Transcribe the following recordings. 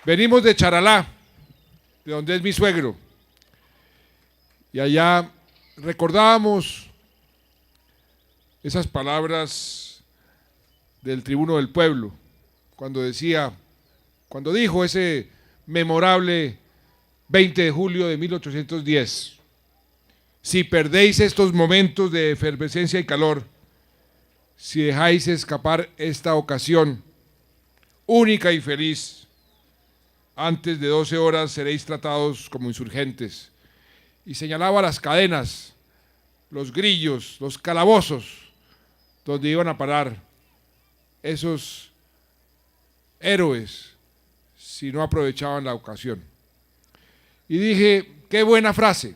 Venimos de Charalá, de donde es mi suegro, y allá recordábamos esas palabras del tribuno del pueblo, cuando dijo ese memorable 20 de julio de 1810, si perdéis estos momentos de efervescencia y calor, si dejáis escapar esta ocasión única y feliz, antes de 12 horas seréis tratados como insurgentes. Y señalaba las cadenas, los grillos, los calabozos, donde iban a parar esos héroes si no aprovechaban la ocasión. Y dije, qué buena frase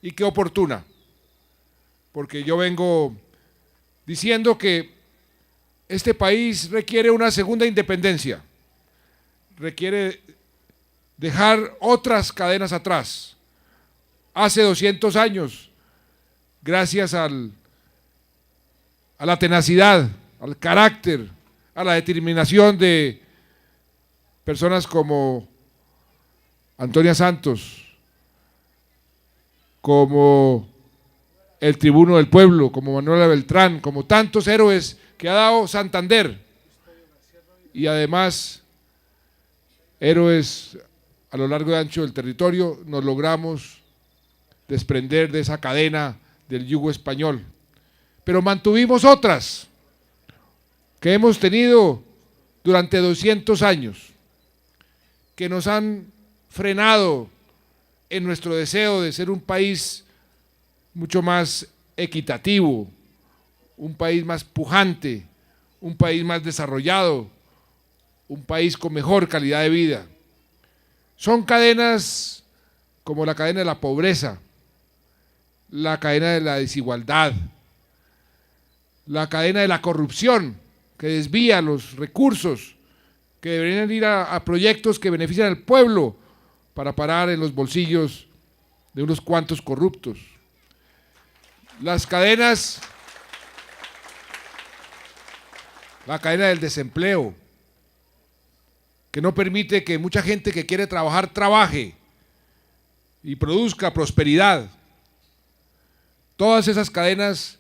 y qué oportuna, porque yo vengo diciendo que este país requiere una segunda independencia, requiere dejar otras cadenas atrás. Hace 200 años, gracias a la tenacidad, al carácter, a la determinación de personas como Antonia Santos, como el tribuno del pueblo, como Manuela Beltrán, como tantos héroes que ha dado Santander, y además héroes a lo largo y ancho del territorio, nos logramos desprender de esa cadena del yugo español. Pero mantuvimos otras que hemos tenido durante 200 años, que nos han frenado en nuestro deseo de ser un país mucho más equitativo, un país más pujante, un país más desarrollado, un país con mejor calidad de vida. Son cadenas como la cadena de la pobreza, la cadena de la desigualdad, la cadena de la corrupción, que desvía los recursos que deberían ir a proyectos que benefician al pueblo para parar en los bolsillos de unos cuantos corruptos. Las cadenas, la cadena del desempleo, que no permite que mucha gente que quiere trabajar, trabaje y produzca prosperidad. Todas esas cadenas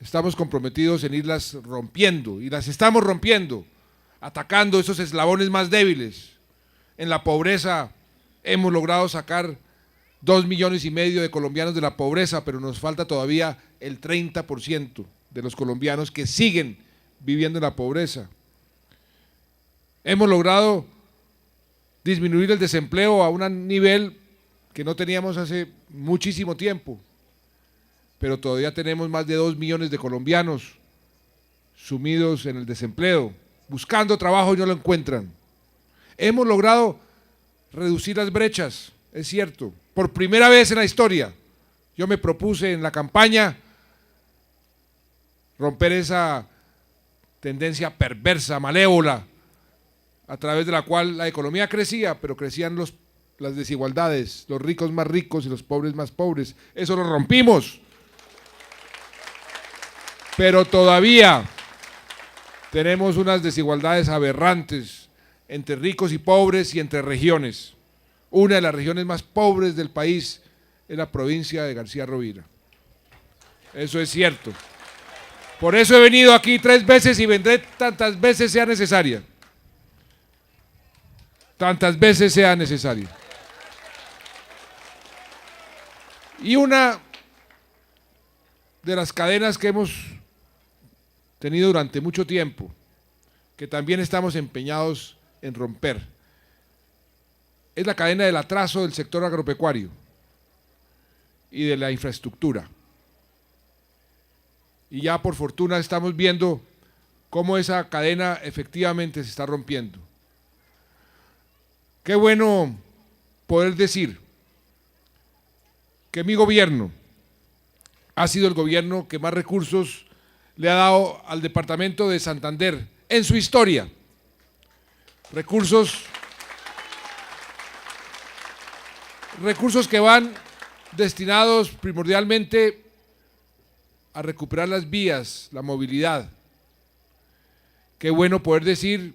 estamos comprometidos en irlas rompiendo, y las estamos rompiendo, atacando esos eslabones más débiles. En la pobreza hemos logrado sacar 2,5 millones de colombianos de la pobreza, pero nos falta todavía el 30% de los colombianos que siguen viviendo en la pobreza. Hemos logrado disminuir el desempleo a un nivel que no teníamos hace muchísimo tiempo, pero todavía tenemos más de 2 millones de colombianos sumidos en el desempleo, buscando trabajo y no lo encuentran. Hemos logrado reducir las brechas, es cierto, por primera vez en la historia. Yo me propuse en la campaña romper esa tendencia perversa, malévola, a través de la cual la economía crecía, pero crecían las desigualdades, los ricos más ricos y los pobres más pobres. Eso lo rompimos. Pero todavía tenemos unas desigualdades aberrantes entre ricos y pobres y entre regiones. Una de las regiones más pobres del país es la provincia de García Rovira. Eso es cierto. Por eso he venido aquí 3 veces y vendré tantas veces sea necesaria. Tantas veces sea necesario. Y una de las cadenas que hemos tenido durante mucho tiempo, que también estamos empeñados en romper, es la cadena del atraso del sector agropecuario y de la infraestructura. Y ya por fortuna estamos viendo cómo esa cadena efectivamente se está rompiendo. Qué bueno poder decir que mi gobierno ha sido el gobierno que más recursos le ha dado al departamento de Santander en su historia. Recursos que van destinados primordialmente a recuperar las vías, la movilidad. Qué bueno poder decir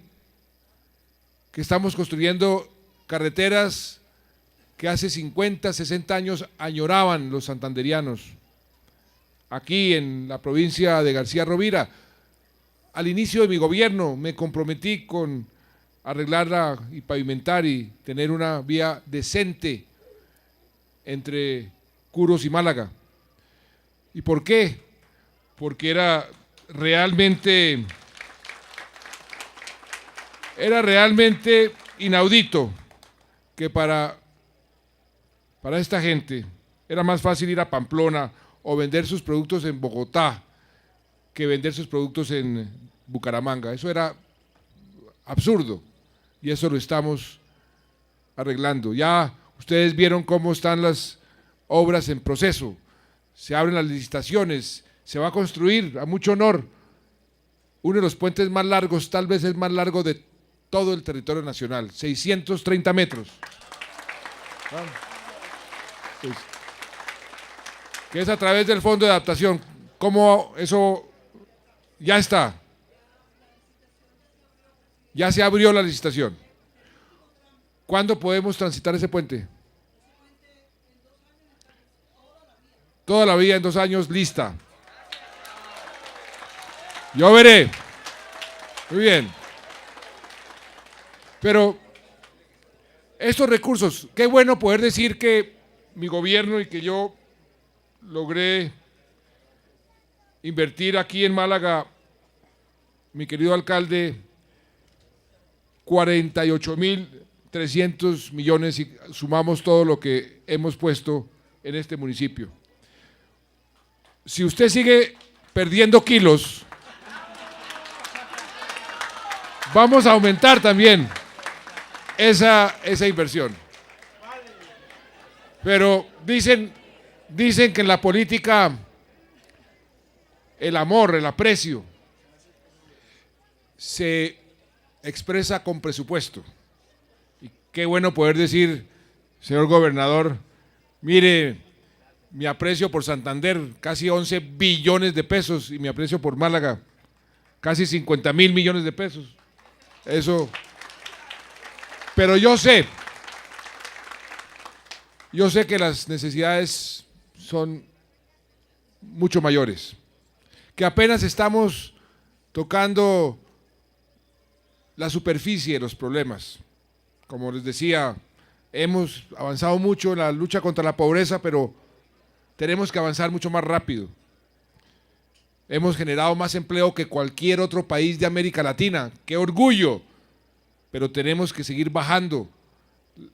que estamos construyendo carreteras que hace 50, 60 años añoraban los santanderianos. Aquí en la provincia de García Rovira, al inicio de mi gobierno me comprometí con arreglarla y pavimentar y tener una vía decente entre Curos y Málaga. ¿Y por qué? Porque era realmente inaudito que para esta gente era más fácil ir a Pamplona o vender sus productos en Bogotá que vender sus productos en Bucaramanga. Eso era absurdo y eso lo estamos arreglando. Ya ustedes vieron cómo están las obras en proceso, se abren las licitaciones, se va a construir, a mucho honor, uno de los puentes más largos, tal vez el más largo de todo el territorio nacional, 630 metros. Pues, que es a través del Fondo de Adaptación. ¿Cómo eso ya está? Ya se abrió la licitación. ¿Cuándo podemos transitar ese puente? Toda la vía en 2 años lista. Yo veré. Muy bien. Pero estos recursos, qué bueno poder decir que mi gobierno y que yo logré invertir aquí en Málaga, mi querido alcalde, 48.300 millones y sumamos todo lo que hemos puesto en este municipio. Si usted sigue perdiendo kilos, vamos a aumentar también esa inversión. Pero dicen que en la política el amor, el aprecio se expresa con presupuesto. Y qué bueno poder decir, señor gobernador, mire, mi aprecio por Santander, casi 11 billones de pesos, y mi aprecio por Málaga, casi 50.000 millones de pesos. Eso. Pero yo sé que las necesidades son mucho mayores, que apenas estamos tocando la superficie de los problemas. Como les decía, hemos avanzado mucho en la lucha contra la pobreza, pero tenemos que avanzar mucho más rápido. Hemos generado más empleo que cualquier otro país de América Latina. ¡Qué orgullo! Pero tenemos que seguir bajando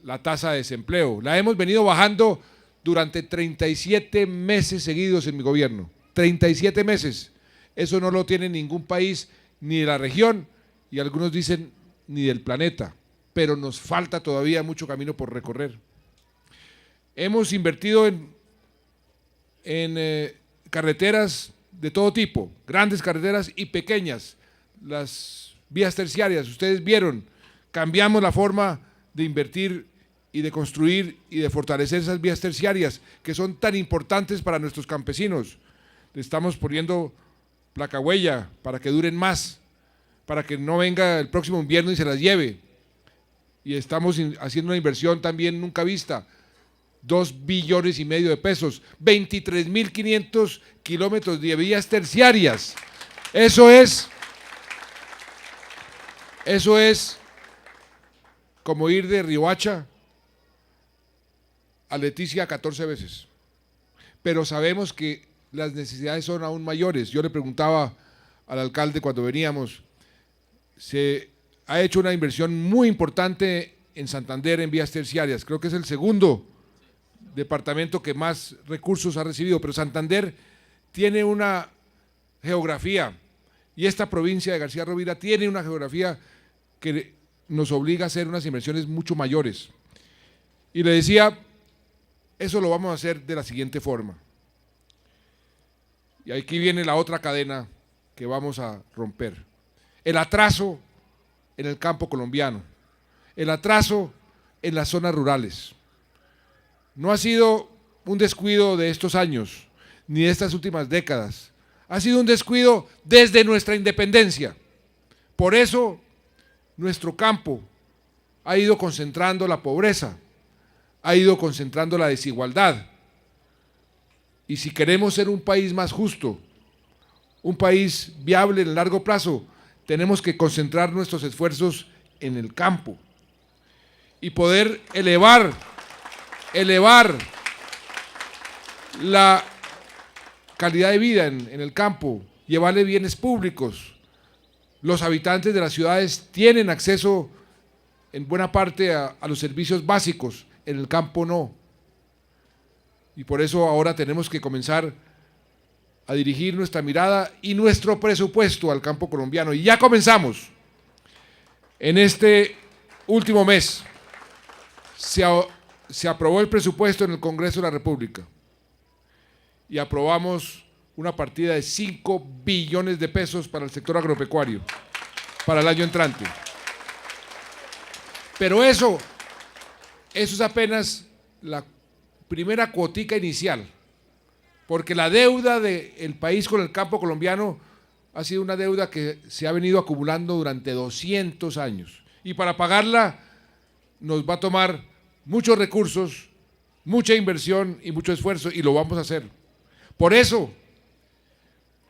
la tasa de desempleo. La hemos venido bajando durante 37 meses seguidos en mi gobierno. 37 meses. Eso no lo tiene ningún país, ni de la región, y algunos dicen ni del planeta. Pero nos falta todavía mucho camino por recorrer. Hemos invertido en carreteras de todo tipo, grandes carreteras y pequeñas, las vías terciarias. Ustedes vieron, cambiamos la forma de invertir y de construir y de fortalecer esas vías terciarias que son tan importantes para nuestros campesinos. Le estamos poniendo placahuella para que duren más, para que no venga el próximo invierno y se las lleve. Y estamos haciendo una inversión también nunca vista, 2,5 billones de pesos, 23.500 kilómetros de vías terciarias. Eso es como ir de Riohacha a Leticia 14 veces. Pero sabemos que las necesidades son aún mayores. Yo le preguntaba al alcalde cuando veníamos, se ha hecho una inversión muy importante en Santander en vías terciarias. Creo que es el segundo departamento que más recursos ha recibido, pero Santander tiene una geografía y esta provincia de García Rovira tiene una geografía que nos obliga a hacer unas inversiones mucho mayores. Y le decía, eso lo vamos a hacer de la siguiente forma. Y aquí viene la otra cadena que vamos a romper. El atraso en el campo colombiano, el atraso en las zonas rurales. No ha sido un descuido de estos años, ni de estas últimas décadas. Ha sido un descuido desde nuestra independencia. Por eso nuestro campo ha ido concentrando la pobreza, ha ido concentrando la desigualdad. Y si queremos ser un país más justo, un país viable en el largo plazo, tenemos que concentrar nuestros esfuerzos en el campo y poder elevar la calidad de vida en el campo, llevarle bienes públicos. Los habitantes de las ciudades tienen acceso en buena parte a los servicios básicos, en el campo no. Y por eso ahora tenemos que comenzar a dirigir nuestra mirada y nuestro presupuesto al campo colombiano. Y ya comenzamos. En este último mes se aprobó el presupuesto en el Congreso de la República y aprobamos una partida de 5 billones de pesos para el sector agropecuario para el año entrante. Pero eso es apenas la primera cuotica inicial, porque la deuda del país con el campo colombiano ha sido una deuda que se ha venido acumulando durante 200 años. Y para pagarla nos va a tomar muchos recursos, mucha inversión y mucho esfuerzo, y lo vamos a hacer. Por eso,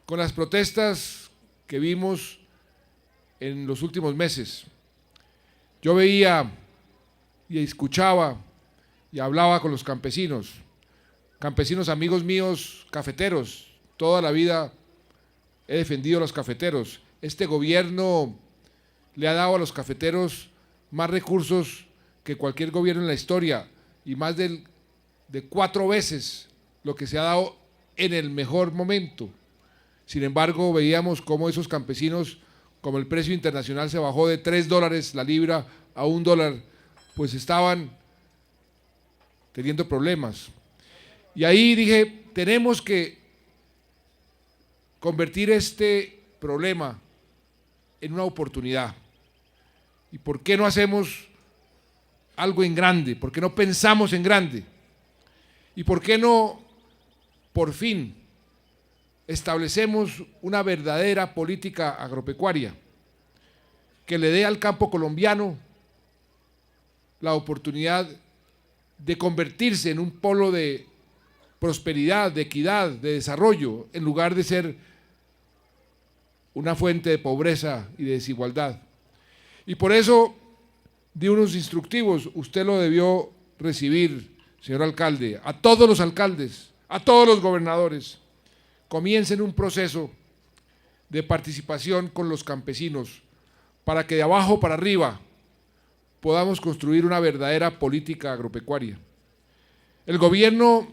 con las protestas que vimos en los últimos meses, yo veía y escuchaba y hablaba con los campesinos amigos míos, cafeteros. Toda la vida he defendido a los cafeteros. Este gobierno le ha dado a los cafeteros más recursos que cualquier gobierno en la historia y más de 4 veces lo que se ha dado en el mejor momento. Sin embargo, veíamos cómo esos campesinos, como el precio internacional se bajó de $3 la libra a $1, pues estaban teniendo problemas. Y ahí dije, tenemos que convertir este problema en una oportunidad. ¿Y por qué no hacemos algo en grande? ¿Por qué no pensamos en grande? ¿Y por qué no, por fin, establecemos una verdadera política agropecuaria que le dé al campo colombiano la oportunidad de convertirse en un polo de prosperidad, de equidad, de desarrollo, en lugar de ser una fuente de pobreza y de desigualdad? Y por eso di unos instructivos, usted lo debió recibir, señor alcalde, a todos los alcaldes, a todos los gobernadores. Comiencen un proceso de participación con los campesinos para que de abajo para arriba podamos construir una verdadera política agropecuaria. El gobierno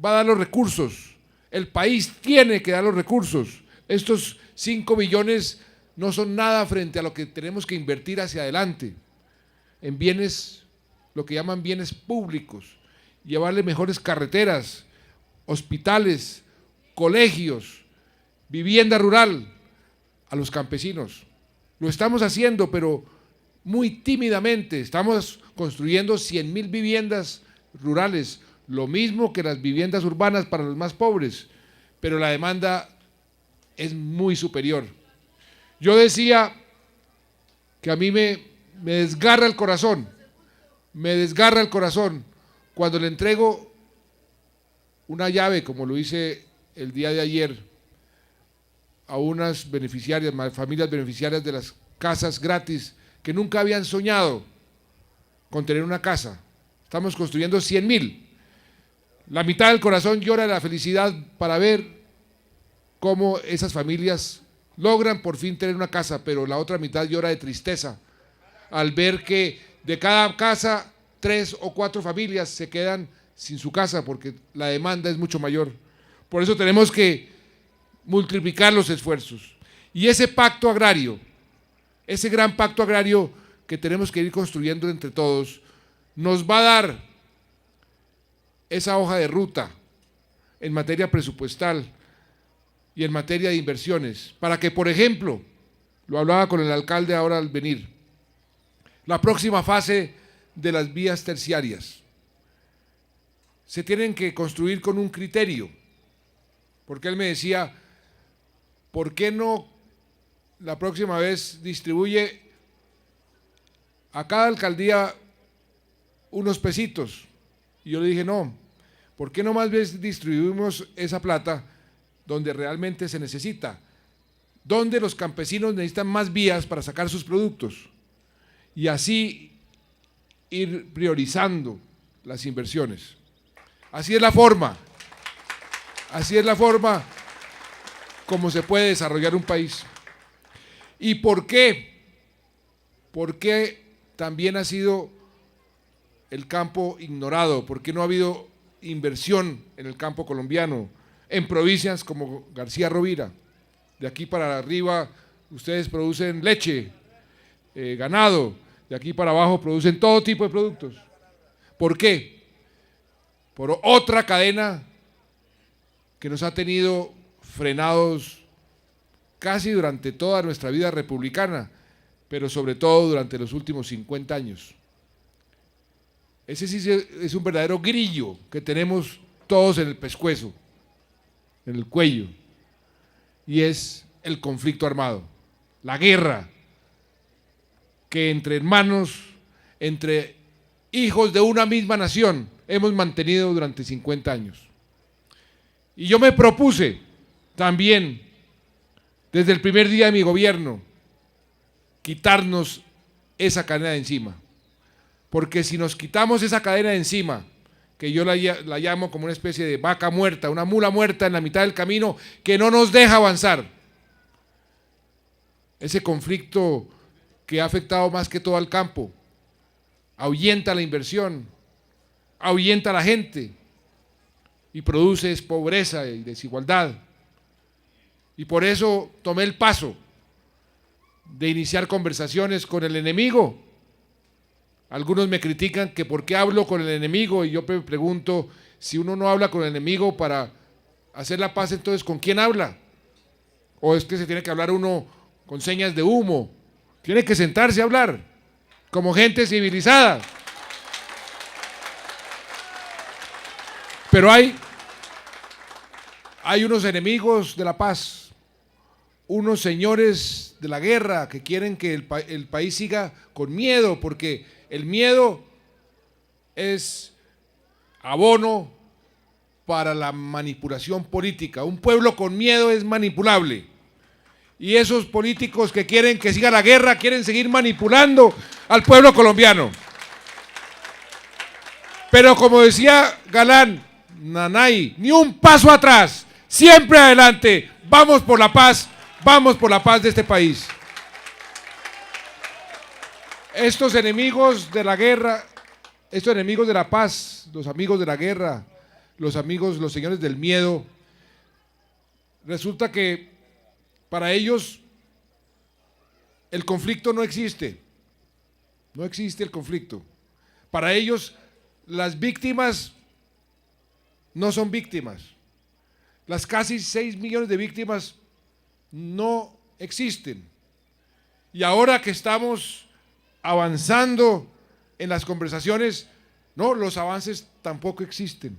va a dar los recursos, el país tiene que dar los recursos. Estos 5 billones no son nada frente a lo que tenemos que invertir hacia adelante en bienes, lo que llaman bienes públicos, llevarle mejores carreteras, hospitales, colegios, vivienda rural a los campesinos. Lo estamos haciendo, pero muy tímidamente. Estamos construyendo 100.000 viviendas rurales, lo mismo que las viviendas urbanas para los más pobres, pero la demanda es muy superior. Yo decía que a mí me desgarra el corazón, cuando le entrego una llave, como lo hice el día de ayer, a unas beneficiarias, familias beneficiarias de las casas gratis, que nunca habían soñado con tener una casa. Estamos construyendo 100.000. La mitad del corazón llora de la felicidad para ver cómo esas familias logran por fin tener una casa, pero la otra mitad llora de tristeza al ver que de cada casa 3 o 4 familias se quedan sin su casa porque la demanda es mucho mayor. Por eso tenemos que multiplicar los esfuerzos. Y ese pacto agrario, ese gran pacto agrario que tenemos que ir construyendo entre todos, nos va a dar esa hoja de ruta en materia presupuestal y en materia de inversiones, para que, por ejemplo, lo hablaba con el alcalde ahora al venir, la próxima fase de las vías terciarias se tienen que construir con un criterio. porque él me decía, ¿por qué no la próxima vez distribuye a cada alcaldía unos pesitos? Y yo le dije, no, ¿por qué no más bien distribuimos esa plata donde realmente se necesita? Donde los campesinos necesitan más vías para sacar sus productos. Y así ir priorizando las inversiones. Así es la forma como se puede desarrollar un país. ¿Y por qué? ¿Por qué también ha sido el campo ignorado? ¿Por qué no ha habido inversión en el campo colombiano? En provincias como García Rovira, de aquí para arriba ustedes producen leche, ganado, de aquí para abajo producen todo tipo de productos. ¿Por qué? Por otra cadena que nos ha tenido frenados casi durante toda nuestra vida republicana, pero sobre todo durante los últimos 50 años. Ese sí es un verdadero grillo que tenemos todos en el pescuezo, en el cuello, y es el conflicto armado, la guerra, que entre hermanos, entre hijos de una misma nación, hemos mantenido durante 50 años. Y yo me propuse también, desde el primer día de mi gobierno, quitarnos esa cadena de encima. Porque si nos quitamos esa cadena de encima, que yo la llamo como una especie de vaca muerta, una mula muerta en la mitad del camino, que no nos deja avanzar, ese conflicto que ha afectado más que todo al campo, ahuyenta la inversión, ahuyenta a la gente y produce pobreza y desigualdad. Y por eso tomé el paso de iniciar conversaciones con el enemigo. Algunos me critican que por qué hablo con el enemigo, y yo me pregunto, si uno no habla con el enemigo para hacer la paz, entonces ¿con quién habla? ¿O es que se tiene que hablar uno con señas de humo? Tiene que sentarse a hablar como gente civilizada. Pero hay unos enemigos de la paz, unos señores de la guerra que quieren que el país siga con miedo, porque el miedo es abono para la manipulación política. Un pueblo con miedo es manipulable. Y esos políticos que quieren que siga la guerra quieren seguir manipulando al pueblo colombiano. Pero como decía Galán, Nanay, ni un paso atrás, siempre adelante, vamos por la paz de este país. Estos enemigos de la guerra, estos enemigos de la paz, los amigos de la guerra, los señores del miedo, resulta que para ellos el conflicto no existe. No existe el conflicto. Para ellos las víctimas no son víctimas. Las casi 6 millones de víctimas no existen. Y ahora que estamos avanzando en las conversaciones, no, los avances tampoco existen.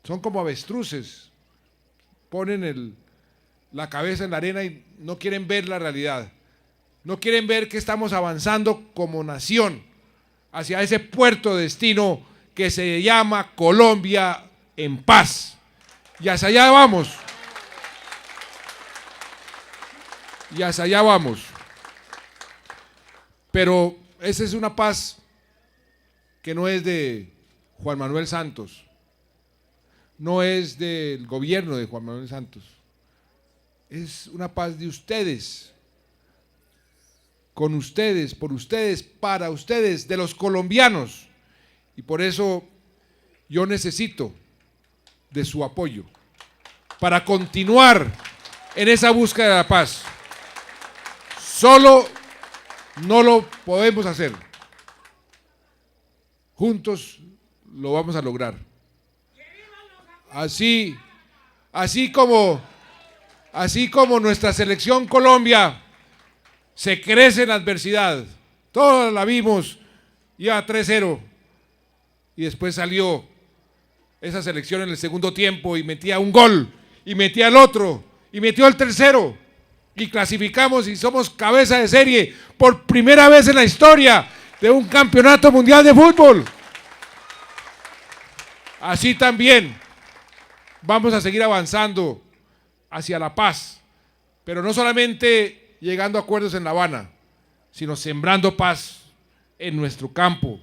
Son como avestruces. Ponen la cabeza en la arena y no quieren ver la realidad. No quieren ver que estamos avanzando como nación hacia ese puerto de destino que se llama Colombia en paz. Y hacia allá vamos. Y hacia allá vamos. Pero esa es una paz que no es de Juan Manuel Santos, no es del gobierno de Juan Manuel Santos, es una paz de ustedes, con ustedes, por ustedes, para ustedes, de los colombianos. Y por eso yo necesito de su apoyo para continuar en esa búsqueda de la paz. Solo no lo podemos hacer. Juntos lo vamos a lograr. Así como nuestra selección Colombia se crece en la adversidad. Todos la vimos, iba 3-0 y después salió esa selección en el segundo tiempo y metía un gol y metía el otro, y metió el tercero, y clasificamos y somos cabeza de serie por primera vez en la historia de un campeonato mundial de fútbol. Así también vamos a seguir avanzando hacia la paz, pero no solamente llegando a acuerdos en La Habana, sino sembrando paz en nuestro campo,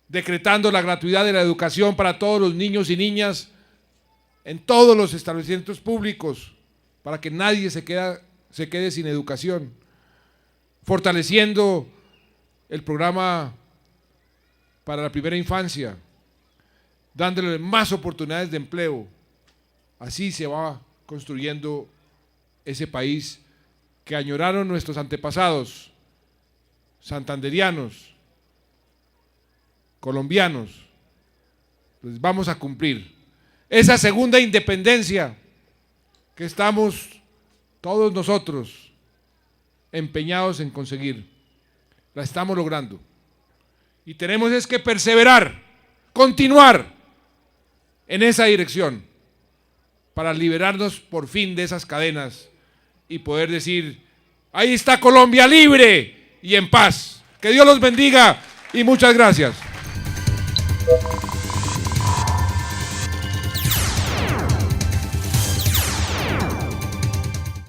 decretando la gratuidad de la educación para todos los niños y niñas en todos los establecimientos públicos, para que nadie se quede sin educación, fortaleciendo el programa para la primera infancia, dándole más oportunidades de empleo. Así se va construyendo ese país que añoraron nuestros antepasados, santanderianos, colombianos. Pues vamos a cumplir esa segunda independencia que estamos todos nosotros empeñados en conseguir. La estamos logrando y tenemos es que perseverar, continuar en esa dirección para liberarnos por fin de esas cadenas y poder decir: ahí está Colombia libre y en paz. Que Dios los bendiga y muchas gracias.